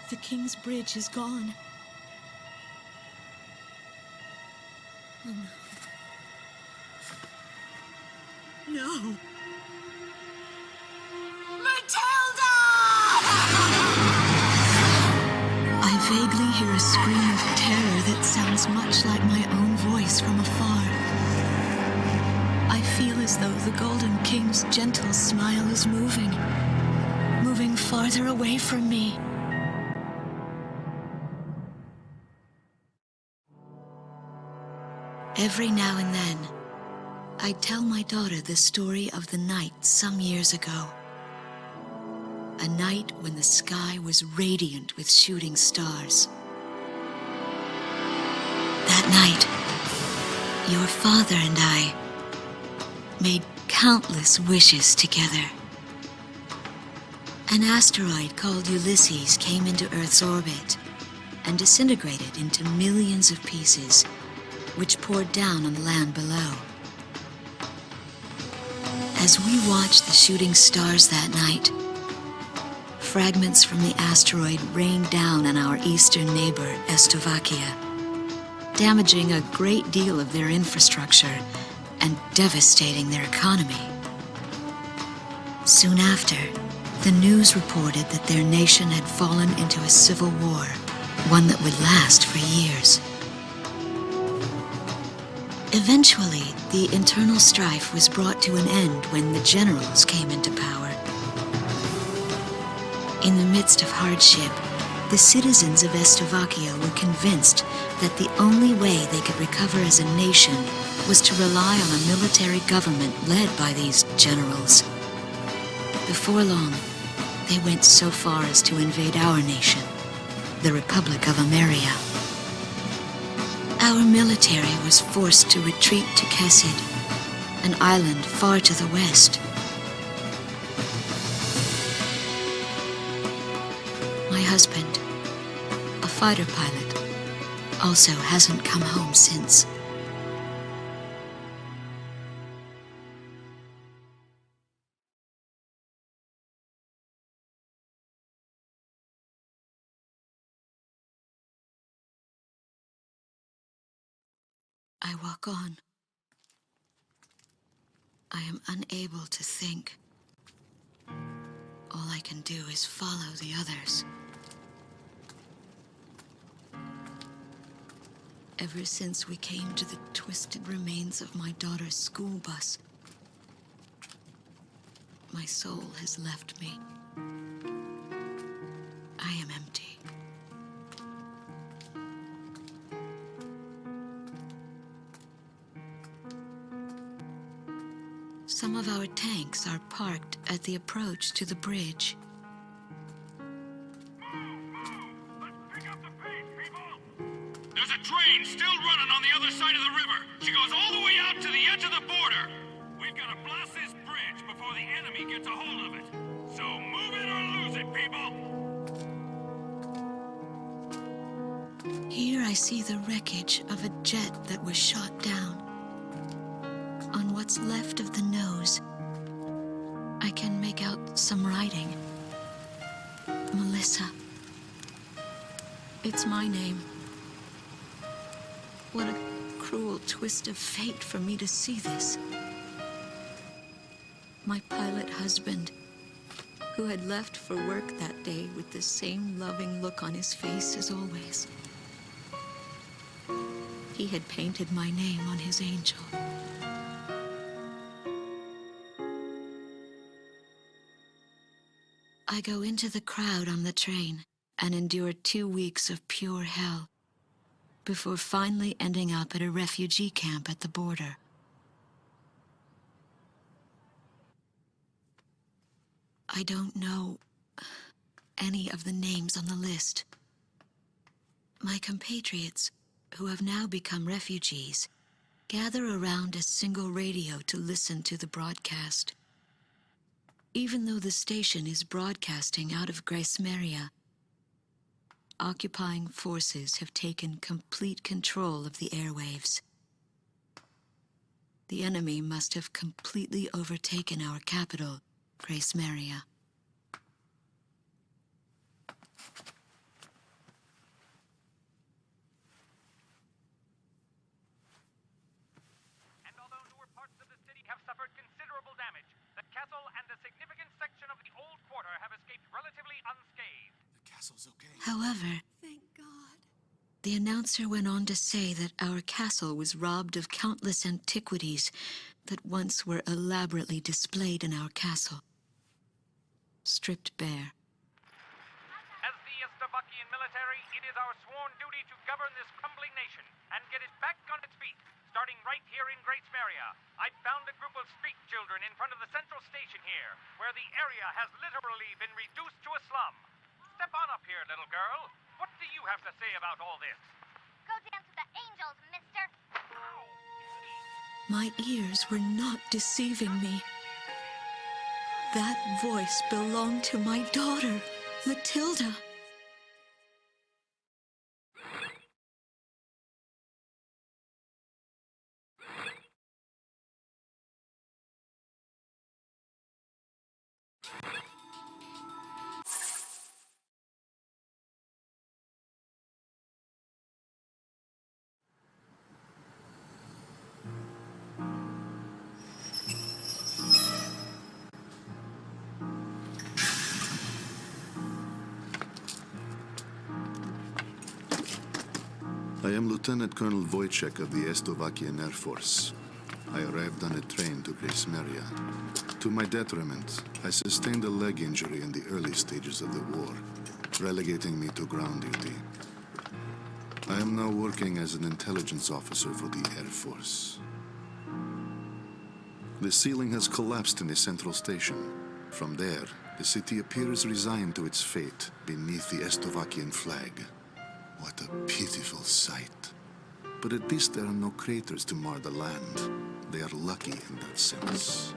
The King's Bridge is gone. Oh, no. No! Matilda! I vaguely hear a scream of terror that sounds much like my own voice from afar. I feel as though the Golden King's gentle smile is moving farther away from me. Every now and then, I tell my daughter the story of the night some years ago. A night when the sky was radiant with shooting stars. That night, your father and I made countless wishes together. An asteroid called Ulysses came into Earth's orbit and disintegrated into millions of pieces, which poured down on the land below. As we watched the shooting stars that night, fragments from the asteroid rained down on our eastern neighbor, Slovakia, damaging a great deal of their infrastructure and devastating their economy. Soon after, the news reported that their nation had fallen into a civil war, one that would last for years. Eventually, the internal strife was brought to an end when the generals came into power. In the midst of hardship, the citizens of Slovakia were convinced that the only way they could recover as a nation was to rely on a military government led by these generals. Before long, they went so far as to invade our nation, the Republic of Ameria. Our military was forced to retreat to Kesid, an island far to the west. My husband, a fighter pilot, also hasn't come home since. I walk on. I am unable to think. All I can do is follow the others. Ever since we came to the twisted remains of my daughter's school bus, my soul has left me. I am empty. Some of our tanks are parked at the approach to the bridge. Let's pick up the pace, people! There's a train still running on the other side of the river. She goes all the way out to the edge of the border. We've got to blast this bridge before the enemy gets a hold of it. So move it or lose it, people! Here I see the wreckage of a jet that was shot down. On what's left of the nose, I can make out some writing. Melissa. It's my name. What a cruel twist of fate for me to see this. My pilot husband, who had left for work that day with the same loving look on his face as always. He had painted my name on his angel. I go into the crowd on the train and endure 2 weeks of pure hell before finally ending up at a refugee camp at the border. I don't know any of the names on the list. My compatriots, who have now become refugees, gather around a single radio to listen to the broadcast. Even though the station is broadcasting out of Grace-Maria, occupying forces have taken complete control of the airwaves. The enemy must have completely overtaken our capital, Grace-Maria. castle's okay. However, Thank God. the announcer went on to say that our castle was robbed of countless antiquities that once were elaborately displayed in our castle. Stripped bare. As the Estavakian military, it is our sworn duty to govern this crumbling nation and get it back on its feet, starting right here in Great Smeria. I found a group of street children in front of the central station here, where the area has literally been reduced to a slum. Step on up here, little girl. What do you have to say about all this? Go dance with the angels, mister. My ears were not deceiving me. That voice belonged to my daughter, Matilda. I am Lieutenant Colonel Wojciech of the Estavakian Air Force. I arrived on a train to Gracemeria. To my detriment, I sustained a leg injury in the early stages of the war, relegating me to ground duty. I am now working as an intelligence officer for the Air Force. The ceiling has collapsed in the central station. From there, the city appears resigned to its fate beneath the Estavakian flag. What a pitiful sight. But at least there are no craters to mar the land. They are lucky in that sense.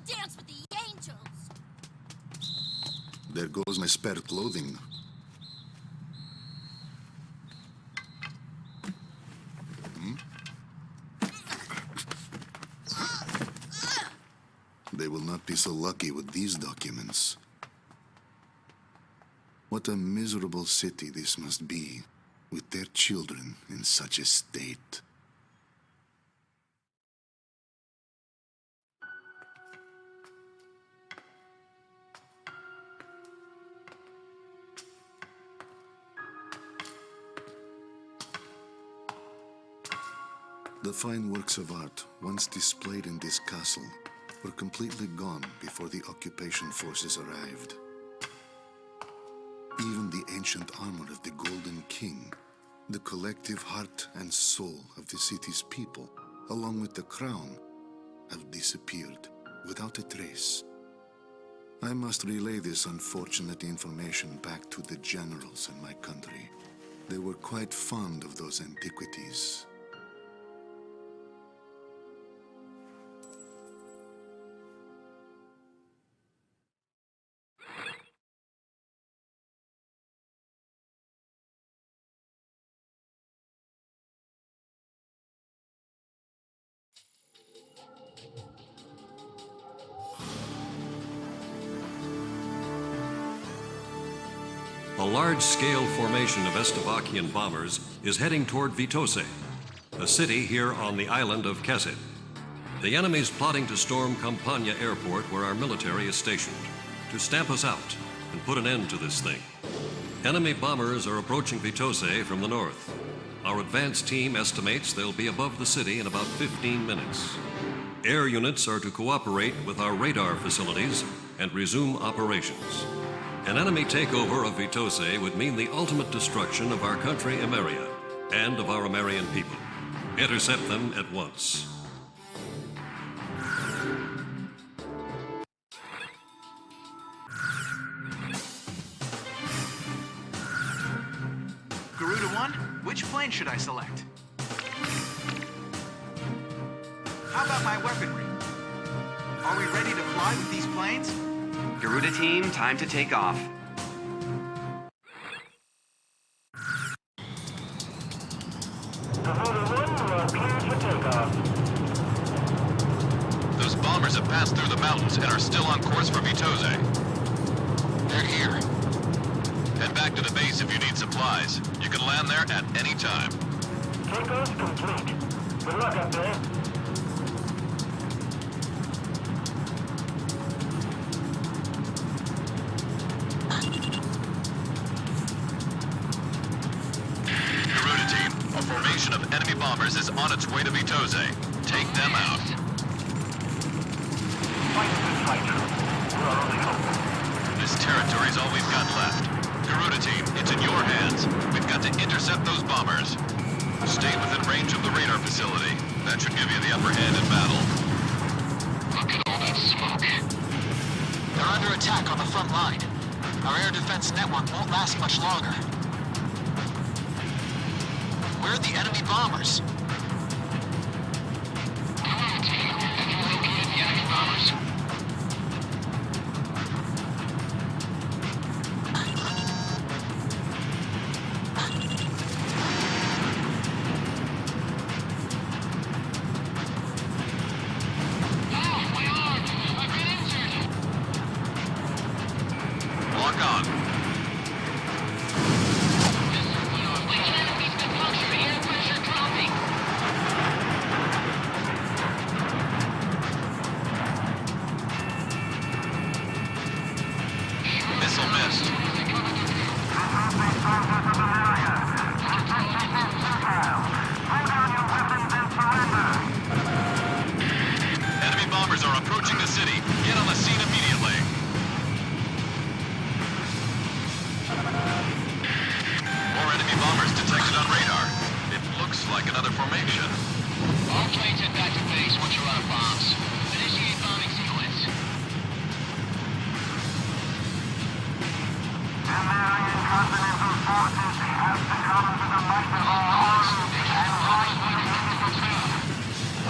Dance with the angels! There goes my spare clothing. They will not be so lucky with these documents. What a miserable city this must be, with their children in such a state. The fine works of art, once displayed in this castle, were completely gone before the occupation forces arrived. Even the ancient armor of the Golden King, the collective heart and soul of the city's people, along with the crown, have disappeared without a trace. I must relay this unfortunate information back to the generals in my country. They were quite fond of those antiquities. A large-scale formation of Estavakian bombers is heading toward Vitoze, a city here on the island of Kesid. The enemy's plotting to storm Campania Airport, where our military is stationed, to stamp us out and put an end to this thing. Enemy bombers are approaching Vitoze from the north. Our advance team estimates they'll be above the city in about 15 minutes. Air units are to cooperate with our radar facilities and resume operations. An enemy takeover of Vitoze would mean the ultimate destruction of our country, Emeria, and of our Emerian people. Intercept them at once. Garuda 1, which plane should I select? How about my weaponry? Are we ready to fly with these planes? Garuda team, time to take off. Those bombers have passed through the mountains and are still on course for Vitoze. They're here. Head back to the base if you need supplies. You can land there at any time. Takeoff complete. Good luck up there. Garuda team, a formation of enemy bombers is on its way to Vitoze. Take them out. Fight the fight. We're our only hope. This territory's all we've got left. Garuda team, it's in your hands. We've got to intercept those bombers. Stay within range of the radar facility. That should give you the upper hand in battle. Look at all that smoke. They're under attack on the front line. Our air defense network won't last much longer. Where are the enemy bombers? Lock on. Missile missed. Enemy bombers are approaching the city. Get on the scene immediately. More enemy bombers detected on radar. It looks like another formation. All planes head back to base once you're out of bombs. Initiate bombing sequence.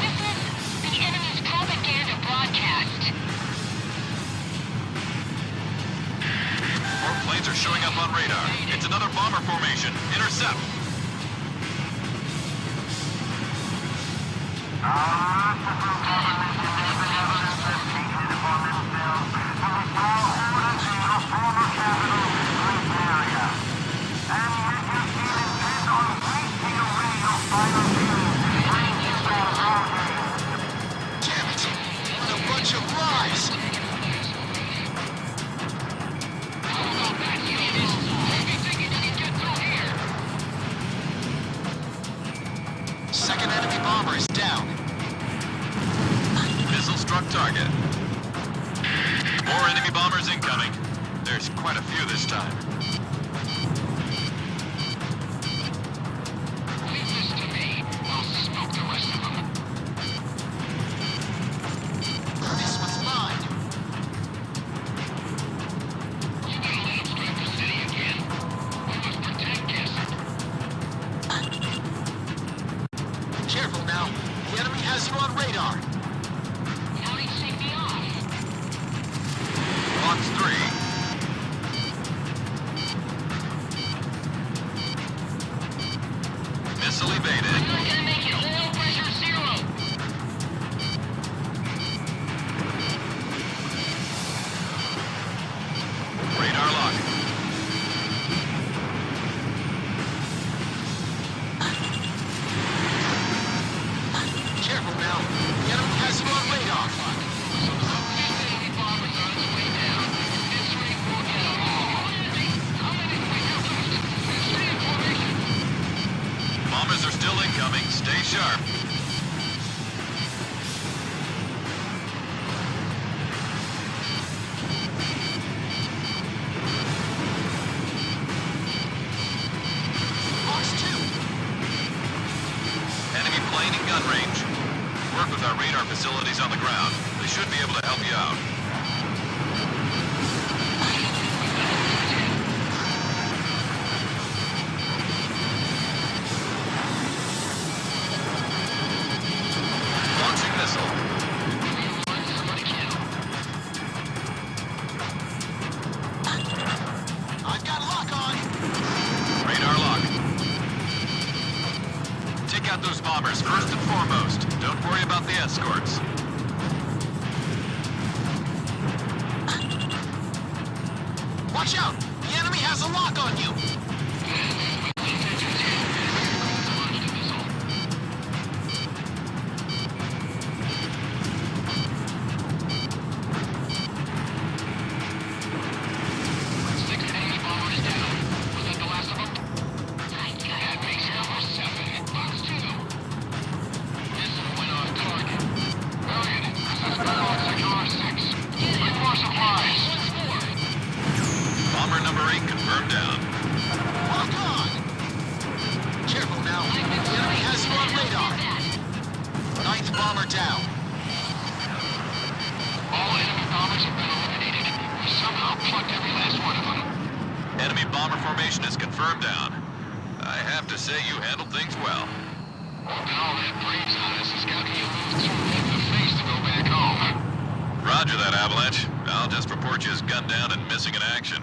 This is the enemy's propaganda broadcast. More planes are showing up on radar. It's another bomber formation. Intercept. Damn it! What a bunch of lies! Second enemy bomber is down. Missile struck target. More enemy bombers incoming. There's quite a few this time. Leave this to me. I'll smoke the rest of them. This was mine. You gonna let them strike the city again? We must protect this. Careful now. The enemy has you on radar. How did she be off? Box 3. Missile evaded. I'm not gonna make it. Oil pressure 0. Radar lock. Careful now. The enemy has you on radar. Bombers are still incoming. Stay sharp. Box 2. Enemy plane in gun range. Work with our radar facilities on the ground. They should be able to help you out. Launching missile. I've got lock on. Radar lock. Take Take out those bombers first and foremost. Don't worry about the escorts. Watch out! The enemy has a lock on you! Bomber number 8 confirmed down. Lock on! Careful now. The enemy has you on radar. 9th bomber down. All enemy bombers have been eliminated. We somehow plucked every last one of them. Enemy bomber formation is confirmed down. I have to say you handled things well. And all that brains on us has got me a little too red in the face to go back home. Roger that, Avalanche. I'll just report you as gunned down and missing in action.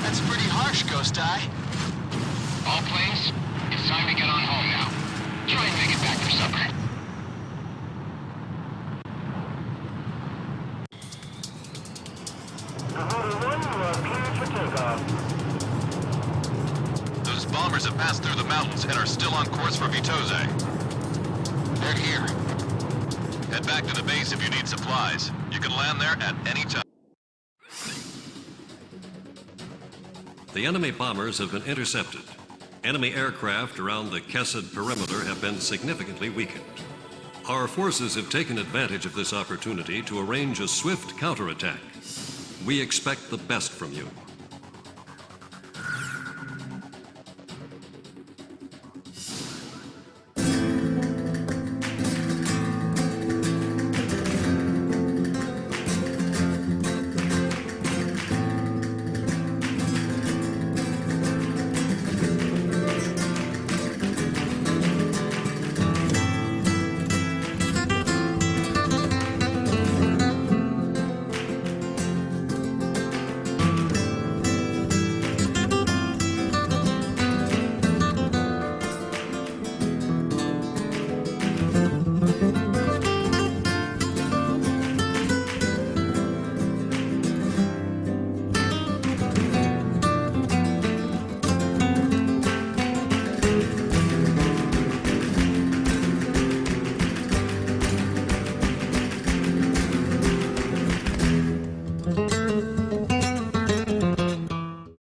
That's pretty harsh, Ghost Eye. All planes, it's time to get on home now. Try and make it back for supper. Those bombers have passed through the mountains and are still on course for Vitoze. They're here. Head back to the base if you need supplies. You can land there at any time. The enemy bombers have been intercepted. Enemy aircraft around the Kesed perimeter have been significantly weakened. Our forces have taken advantage of this opportunity to arrange a swift counterattack. We expect the best from you.